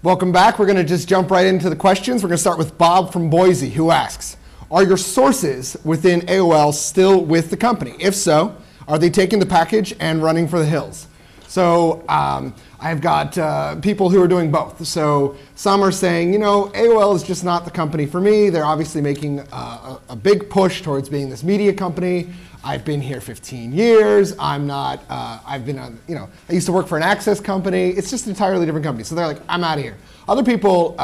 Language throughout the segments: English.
Welcome back. We're going to just jump right into the questions. We're going to start with Bob from Boise, who asks, are your sources within AOL still with the company? If so, are they taking the package and running for the hills? So I've got people who are doing both. So some are saying, you know, AOL is just not the company for me. They're obviously making a big push towards being this media company. I've been here 15 years. I'm not, I've been on, you know, I used to work for an access company. It's just an entirely different company. So they're like, I'm out of here. Other people,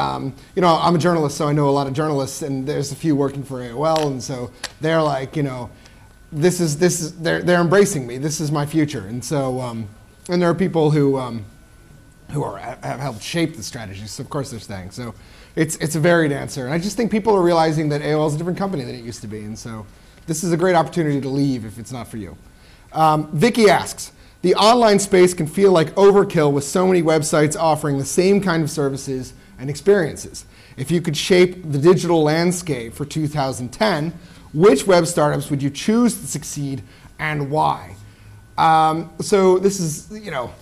you know, I'm a journalist, so I know a lot of journalists, and there's a few working for AOL, and so they're like, you know, they're embracing me. This is my future. And so, and there are people who have helped shape the strategy, so of course they're staying. So it's a varied answer. And I just think people are realizing that AOL is a different company than it used to be, and so this is a great opportunity to leave if it's not for you. Vicky asks, the online space can feel like overkill with so many websites offering the same kind of services and experiences. If you could shape the digital landscape for 2010, which web startups would you choose to succeed and why? So this is, you know,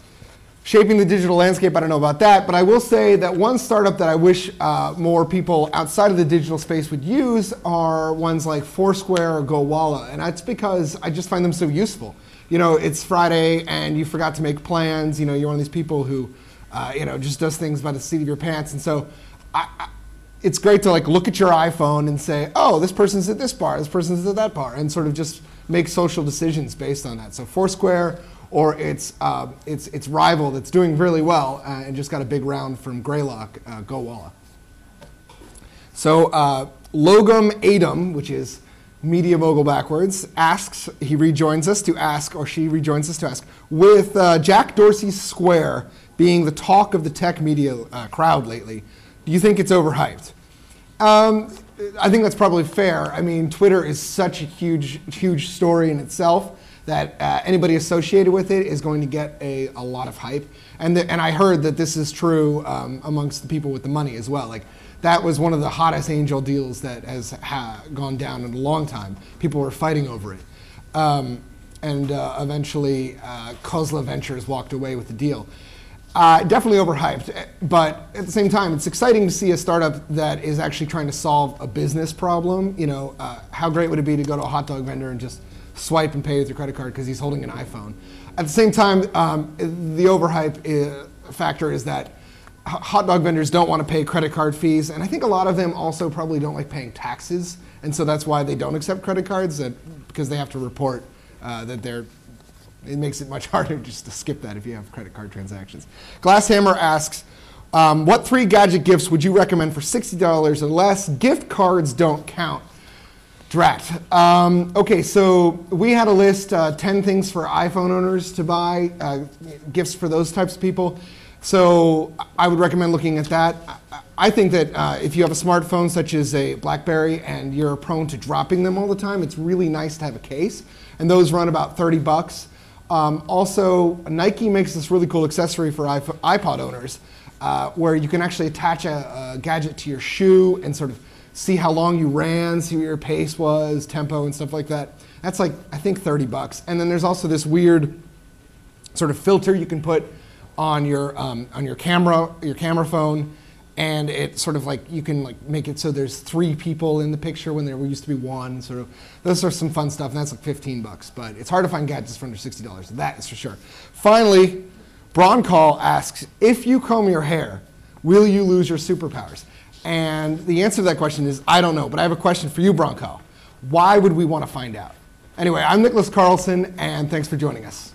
shaping the digital landscape, I don't know about that, but I will say that one startup that I wish more people outside of the digital space would use are ones like Foursquare or GoWalla, and that's because I just find them so useful. You know, it's Friday and you forgot to make plans. You know, you're one of these people who, you know, just does things by the seat of your pants, and so it's great to like look at your iPhone and say, oh, this person's at this bar, this person's at that bar, and sort of just make social decisions based on that. So Foursquare, or its rival that's doing really well and just got a big round from Greylock, GoWalla. So Logum Adam, which is Media Mogul backwards, asks, he rejoins us to ask, or she rejoins us to ask, with Jack Dorsey's Square being the talk of the tech media crowd lately, do you think it's overhyped? I think that's probably fair. I mean, Twitter is such a huge story in itself that anybody associated with it is going to get a lot of hype. And I heard that this is true amongst the people with the money as well. Like, that was one of the hottest angel deals that has gone down in a long time. People were fighting over it. And eventually, Kozla Ventures walked away with the deal. Definitely overhyped, but at the same time, it's exciting to see a startup that is actually trying to solve a business problem. You know, how great would it be to go to a hot dog vendor and just swipe and pay with your credit card because he's holding an iPhone? At the same time, the overhype factor is that hot dog vendors don't want to pay credit card fees, and I think a lot of them also probably don't like paying taxes, and so that's why they don't accept credit cards, because they have to report that they're. It makes it much harder just to skip that if you have credit card transactions. Glasshammer asks, what 3 gadget gifts would you recommend for $60 or less? Gift cards don't count. Drat. OK, so we had a list, 10 things for iPhone owners to buy, gifts for those types of people. So I would recommend looking at that. I think that if you have a smartphone such as a BlackBerry and you're prone to dropping them all the time, it's really nice to have a case. And those run about 30 bucks. Also, Nike makes this really cool accessory for iPod owners where you can actually attach a gadget to your shoe and sort of see how long you ran, see what your pace was, tempo, and stuff like that. That's like, I think, 30 bucks. And then there's also this weird sort of filter you can put on your camera phone, and it sort of like, you can like make it so there's 3 people in the picture when there used to be 1. Sort of, those are some fun stuff, and that's like 15 bucks. But it's hard to find gadgets for under $60. That is for sure. Finally, Broncall asks, if you comb your hair, will you lose your superpowers? And the answer to that question is, I don't know. But I have a question for you, Broncall. Why would we want to find out? Anyway, I'm Nicholas Carlson, and thanks for joining us.